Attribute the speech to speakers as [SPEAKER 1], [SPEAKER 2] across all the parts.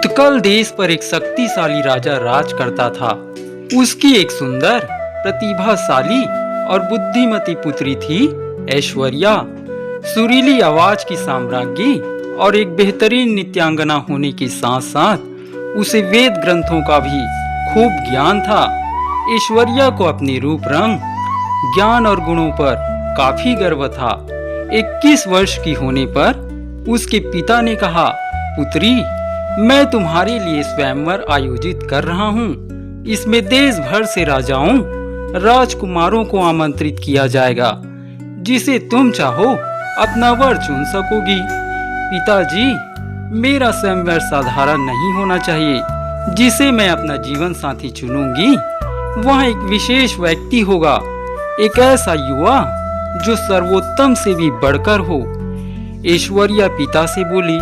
[SPEAKER 1] उत्कल देश पर एक शक्तिशाली राजा राज करता था। उसकी एक सुंदर, प्रतिभाशाली और बुद्धिमती पुत्री थी ऐश्वर्या। सुरीली आवाज की साम्राज्ञी और एक बेहतरीन नृत्यांगना होने के साथ साथ उसे वेद ग्रंथों का भी खूब ज्ञान था। ऐश्वर्या को अपने रूप रंग, ज्ञान और गुणों पर काफी गर्व था। 21 वर्ष की होने पर उसके पिता ने कहा, पुत्री, मैं तुम्हारे लिए स्वयंवर आयोजित कर रहा हूँ। इसमें देश भर से राजाओं, राजकुमारों को आमंत्रित किया जाएगा। जिसे तुम चाहो अपना वर चुन सकोगी। पिताजी, मेरा स्वयंवर साधारण नहीं होना चाहिए। जिसे मैं अपना जीवन साथी चुनूंगी वह एक विशेष व्यक्ति होगा, एक ऐसा युवा जो सर्वोत्तम से भी बढ़कर हो। ऐश्वर्या पिता से बोली,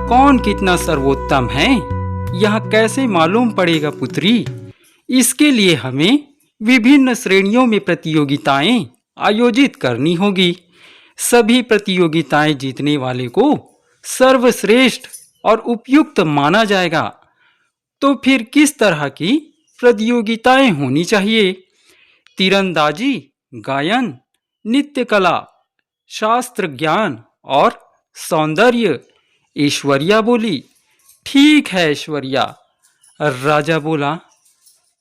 [SPEAKER 1] कौन कितना सर्वोत्तम है यह कैसे मालूम पड़ेगा पुत्री? इसके लिए हमें विभिन्न श्रेणियों में प्रतियोगिताएं आयोजित करनी होगी। सभी प्रतियोगिताएं जीतने वाले को सर्वश्रेष्ठ और उपयुक्त माना जाएगा। तो फिर किस तरह की प्रतियोगिताएं होनी चाहिए? तीरंदाजी, गायन, नित्य कला, शास्त्र ज्ञान और सौंदर्य। ऐश्वर्या बोली, ठीक है ऐश्वर्या। राजा बोला,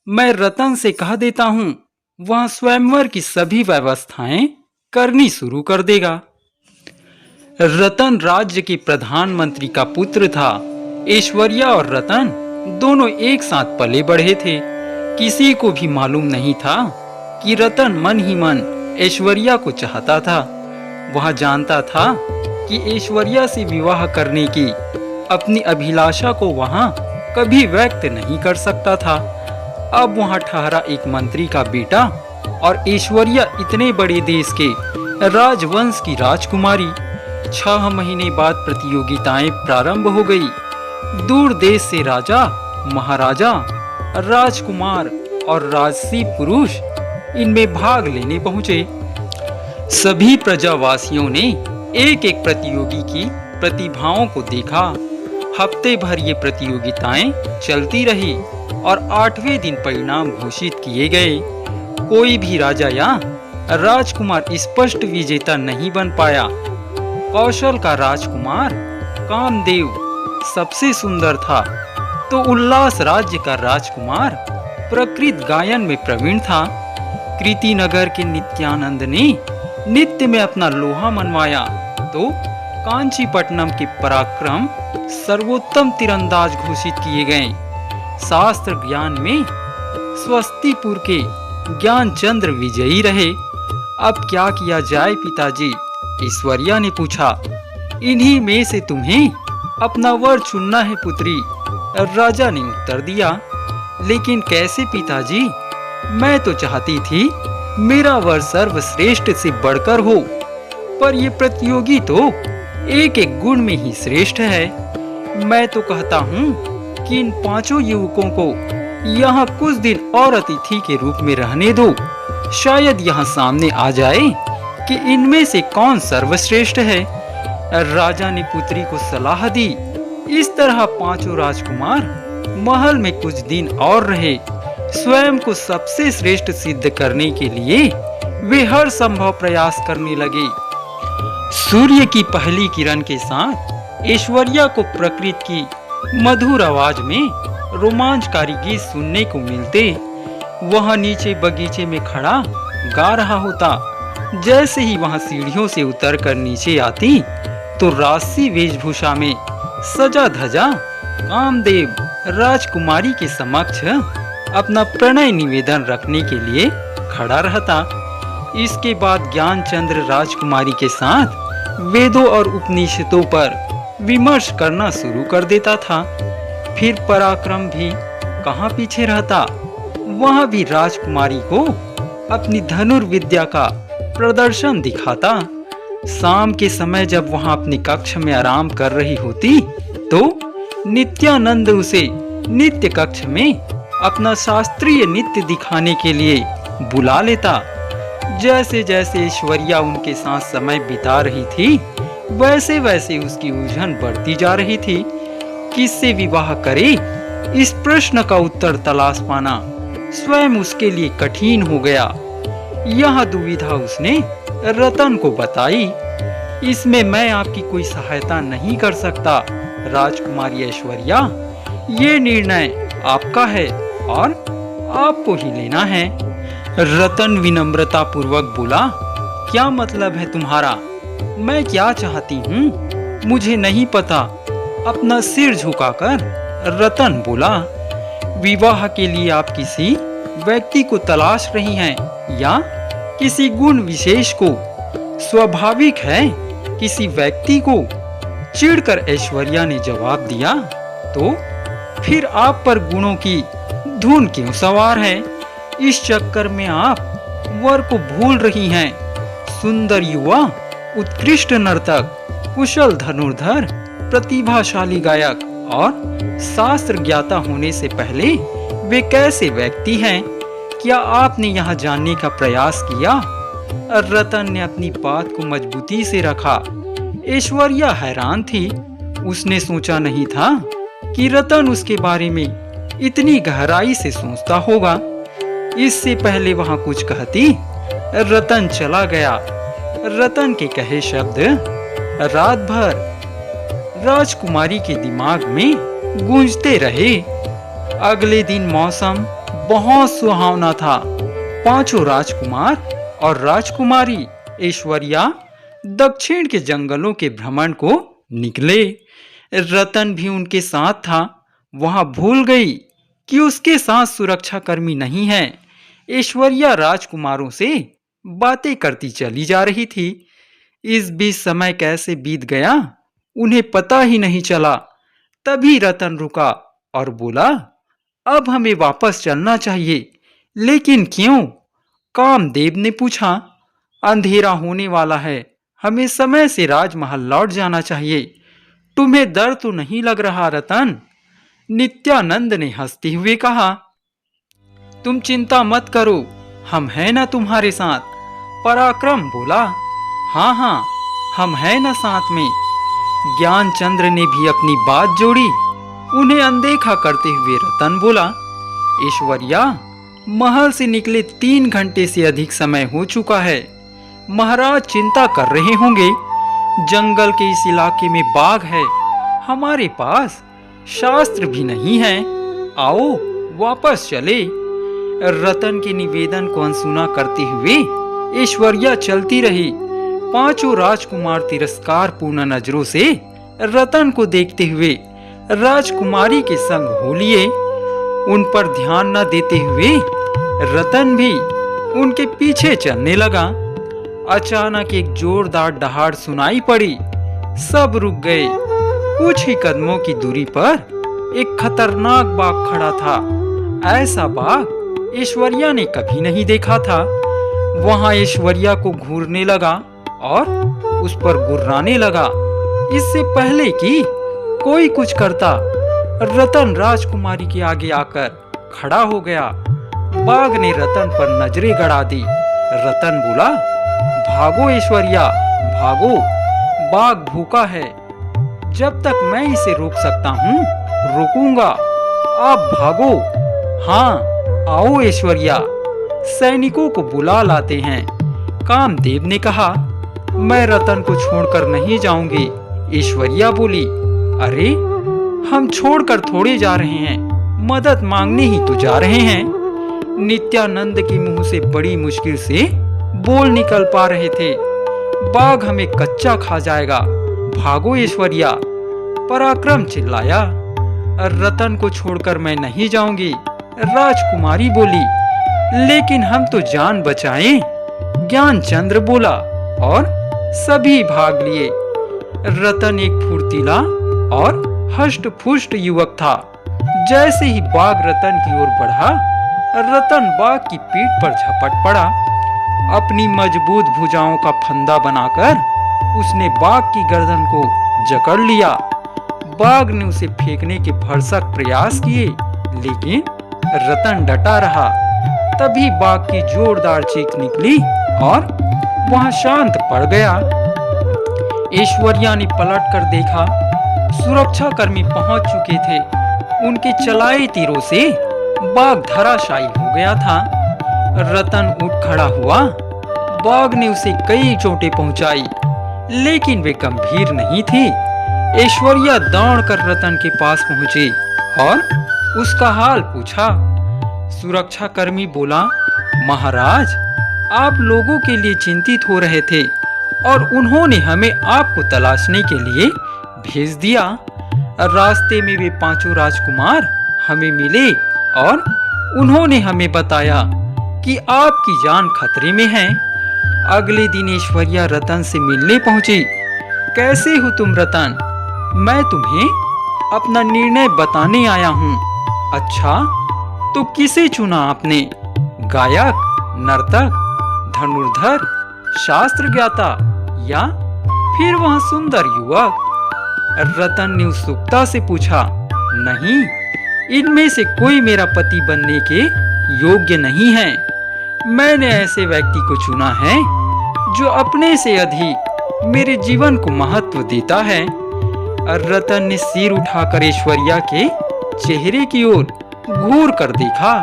[SPEAKER 1] मैं रतन से कह देता हूं, वह स्वयंवर की सभी व्यवस्थाएं करनी शुरू कर देगा। रतन राज्य के प्रधानमंत्री का पुत्र था। ऐश्वर्या और रतन दोनों एक साथ पले बढ़े थे। किसी को भी मालूम नहीं था कि रतन मन ही मन ऐश्वर्या को चाहता था। वह जानता था कि ऐश्वर्या से विवाह करने की अपनी अभिलाषा को वहां कभी व्यक्त नहीं कर सकता था। अब वहां ठहरा एक मंत्री का बेटा और ऐश्वर्या इतने बड़े देश के राजवंश की राजकुमारी। 6 महीने बाद प्रतियोगिताएं प्रारंभ हो गई। दूर देश से राजा, महाराजा, राजकुमार और राजसी पुरुष इनमें भाग लेने पहुंचे। सभी प्रजावासियों ने एक एक प्रतियोगी की प्रतिभाओं को देखा। हफ्ते भर ये प्रतियोगिताएं चलती रही और 8वें दिन परिणाम घोषित किए गए। कोई भी राजा या राजकुमार स्पष्ट विजेता नहीं बन पाया। कौशल का राजकुमार कामदेव सबसे सुंदर था, तो उल्लास राज्य का राजकुमार प्रकृत गायन में प्रवीण था। कृति नगर के नित्यानंद ने नित्य में अपना लोहा मनवाया, तो कांचीपट्टनम के पराक्रम सर्वोत्तम तीरंदाज घोषित किए गए। शास्त्र ज्ञान में स्वस्तिपुर के ज्ञानचंद्र विजयी रहे। अब क्या किया जाए पिताजी? ऐश्वर्या ने पूछा। इन्हीं में से तुम्हें अपना वर चुनना है पुत्री, राजा ने उत्तर दिया। लेकिन कैसे पिताजी? मैं तो चाहती थी मेरा वर सर्वश्रेष्ठ से बढ़कर हो, पर ये प्रतियोगी तो एक एक गुण में ही श्रेष्ठ है। मैं तो कहता हूँ कि इन 5 युवकों को यहाँ कुछ दिन और अतिथि के रूप में रहने दो। शायद यहाँ सामने आ जाए कि इनमें से कौन सर्वश्रेष्ठ है। राजा ने पुत्री को सलाह दी। इस तरह 5 राजकुमार महल में कुछ दिन और रहे। स्वयं को सबसे श्रेष्ठ सिद्ध करने के लिए वे हर संभव प्रयास करने लगे। सूर्य की पहली किरण के साथ ऐश्वर्या को प्रकृति की मधुर आवाज में रोमांचकारी गीत सुनने को मिलते। वह नीचे बगीचे में खड़ा गा रहा होता। जैसे ही वहां सीढ़ियों से उतरकर नीचे आती तो राजसी वेशभूषा में सजा धजा कामदेव राजकुमारी के समक्ष अपना प्रणय निवेदन रखने के लिए खड़ा रहता। इसके बाद ज्ञानचंद्र राजकुमारी के साथ वेदों और उपनिषदों पर विमर्श करना शुरू कर देता था। फिर पराक्रम भी कहाँ पीछे रहता। वह भी राजकुमारी को अपनी धनुर्विद्या का प्रदर्शन दिखाता। शाम के समय जब वह अपनी कक्ष में आराम कर रही होती तो नित्यानंद उसे नित्य कक्ष में अपना शास्त्रीय नृत्य दिखाने के लिए बुला लेता। जैसे जैसे ऐश्वर्या उनके साथ समय बिता रही थी, वैसे वैसे उसकी उलझन बढ़ती जा रही थी। किससे विवाह करे, इस प्रश्न का उत्तर तलाश पाना स्वयं उसके लिए कठिन हो गया। यह दुविधा उसने रतन को बताई। इसमें मैं आपकी कोई सहायता नहीं कर सकता राजकुमारी ऐश्वर्या। ये निर्णय आपका है और आपको ही लेना है। रतन विनम्रता पूर्वक बोला, क्या मतलब है तुम्हारा? मैं क्या चाहती हूँ मुझे नहीं पता। अपना सिर झुकाकर रतन बोला, विवाह के लिए आप किसी व्यक्ति को तलाश रही हैं या किसी गुण विशेष को? स्वाभाविक है किसी व्यक्ति को। चिढ़कर ऐश्वर्या ने जवाब दिया, तो फिर आप पर गुणों की धुन क्यों सवार है? इस चक्कर में आप वर को भूल रही हैं। सुंदर युवा, उत्कृष्ट नर्तक, कुशल धनुर्धर, प्रतिभाशाली गायक और शास्त्र ज्ञाता होने से पहले वे कैसे व्यक्ति हैं? क्या आपने यहाँ जानने का प्रयास किया? रतन ने अपनी बात को मजबूती से रखा। ऐश्वर्या हैरान थी। उसने सोचा नहीं था कि रतन उसके बारे में इतनी गहराई से सोचता होगा। इससे पहले वहां कुछ कहती, रतन चला गया। रतन के कहे शब्द रात भर राजकुमारी के दिमाग में गूंजते रहे। अगले दिन मौसम बहुत सुहावना था। पांचों राजकुमार और राजकुमारी ऐश्वर्या दक्षिण के जंगलों के भ्रमण को निकले। रतन भी उनके साथ था। वहां भूल गई कि उसके साथ सुरक्षा कर्मी नहीं है। ऐश्वर्या राजकुमारों से बातें करती चली जा रही थी। इस बीच समय कैसे बीत गया उन्हें पता ही नहीं चला। तभी रतन रुका और बोला, अब हमें वापस चलना चाहिए। लेकिन क्यों? कामदेव ने पूछा। अंधेरा होने वाला है, हमें समय से राजमहल लौट जाना चाहिए। तुम्हें डर तो नहीं लग रहा रतन? नित्यानंद ने हंसते हुए कहा, तुम चिंता मत करो, हम हैं ना तुम्हारे साथ। पराक्रम बोला, हाँ हाँ, हम हैं ना साथ में। ज्ञानचंद्र ने भी अपनी बात जोड़ी। उन्हें अनदेखा करते हुए रतन बोला, ऐश्वर्या, महल से निकले 3 घंटे से अधिक समय हो चुका है। महाराज चिंता कर रहे होंगे। जंगल के इस इलाके में बाघ है। हमारे पास शास्त्र भी नहीं है। आओ वापस चले। रतन के निवेदन को अनसुना करते हुए ऐश्वर्या चलती रही। पांचों राजकुमार तिरस्कार पूर्ण नजरों से रतन को देखते हुए राजकुमारी के संग हो लिए। उन पर ध्यान न देते हुए रतन भी उनके पीछे चलने लगा। अचानक एक जोरदार दहाड़ सुनाई पड़ी। सब रुक गए। कुछ ही कदमों की दूरी पर एक खतरनाक बाघ खड़ा था। ऐसा बाघ ऐश्वर्या ने कभी नहीं देखा था। वहां ऐश्वर्या को घूरने लगा और उस पर गुर्राने लगा। इससे पहले कि कोई कुछ करता, रतन राजकुमारी के आगे आकर खड़ा हो गया। बाघ ने रतन पर नजरें गड़ा दी। रतन बोला, भागो ऐश्वर्या, भागो, बाघ भूखा है। जब तक मैं इसे रोक सकता हूँ रुकूंगा। आप भागो। हाँ, आओ ऐश्वर्या, सैनिकों को बुला लाते हैं। कामदेव ने कहा, मैं रतन को छोड़कर नहीं जाऊंगी। ऐश्वर्या बोली, अरे हम छोड़कर थोड़े जा रहे हैं, मदद मांगने ही तो जा रहे हैं। नित्यानंद के मुंह से बड़ी मुश्किल से बोल निकल पा रहे थे, बाघ हमें कच्चा खा जाएगा, भागो ऐश्वर्या। पराक्रम चिल्लाया, रतन को छोड़कर मैं नहीं जाऊंगी। राजकुमारी बोली, लेकिन हम तो जान बचाएं। ज्ञानचंद्र बोला और सभी भाग लिए। रतन एक फुर्तीला और हष्ट पुष्ट युवक था। जैसे ही बाघ रतन की ओर बढ़ा, रतन बाघ की पीठ पर झपट पड़ा। अपनी मजबूत भुजाओं का फंदा बनाकर उसने बाघ की गर्दन को जकड़ लिया। बाघ ने उसे फेंकने के भरसक प्रयास किए, लेकिन रतन डटा रहा। तभी बाघ की जोरदार चीख निकली और वहां शांत पड़ गया। ऐश्वर्या ने पलट कर देखा सुरक्षा कर्मी पहुंच चुके थे। उनके चलाए तीरों से बाघ धराशायी हो गया था। रतन उठ खड़ा हुआ। बाघ ने उसे कई चोटें पहुंचाई, लेकिन वे गंभीर नहीं थी। ऐश्वर्या दौड़कर रतन के पास पहुंची और उसका हाल पूछा। सुरक्षा कर्मी बोला, महाराज, आप लोगों के लिए चिंतित हो रहे थे और उन्होंने हमें आपको तलाशने के लिए भेज दिया। रास्ते में वे पांचों राजकुमार हमें मिले और उन्होंने हमें बताया कि आपकी जान खतरे में है। अगले दिन ऐश्वर्या रतन से मिलने पहुंची। कैसे हो तुम रतन? मैं तुम्हें अपना निर्णय बताने आया हूँ। अच्छा, तो किसे चुना आपने? गायक, नर्तक, धनुर्धर, शास्त्र ज्ञाता या फिर वह सुंदर युवक? रतन ने उत्सुकता से पूछा। नहीं, इनमें से कोई मेरा पति बनने के योग्य नहीं है। मैंने ऐसे व्यक्ति को चुना है जो अपने से अधिक मेरे जीवन को महत्व देता है। रतन ने सिर उठाकर ऐश्वर्या के चेहरे की ओर घूर कर देखा।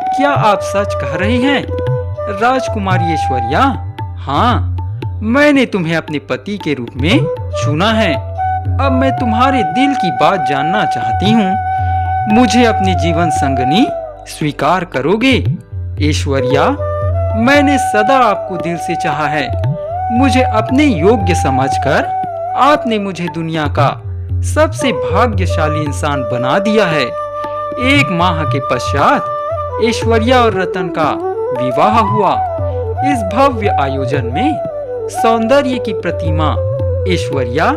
[SPEAKER 1] क्या आप सच कह रही हैं, राजकुमारी ऐश्वर्या? हाँ, मैंने तुम्हें अपने पति के रूप में चुना है। अब मैं तुम्हारे दिल की बात जानना चाहती हूँ। मुझे अपनी जीवन संगनी स्वीकार करोगे? ऐश्वर्या, मैंने सदा आपको दिल से चाहा है। मुझे अपने योग्य समझकर आपने मुझे दुनिया का सबसे भाग्यशाली इंसान बना दिया है। 1 माह के पश्चात ऐश्वर्या और रतन का विवाह हुआ। इस भव्य आयोजन में सौंदर्य की प्रतिमा ऐश्वर्या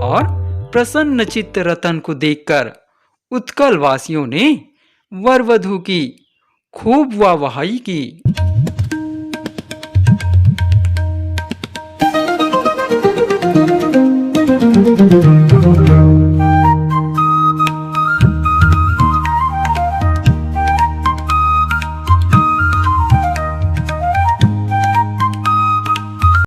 [SPEAKER 1] और प्रसन्न चित्त रतन को देखकर उत्कल वासियों ने वर वधू की खूब वाहवाही की।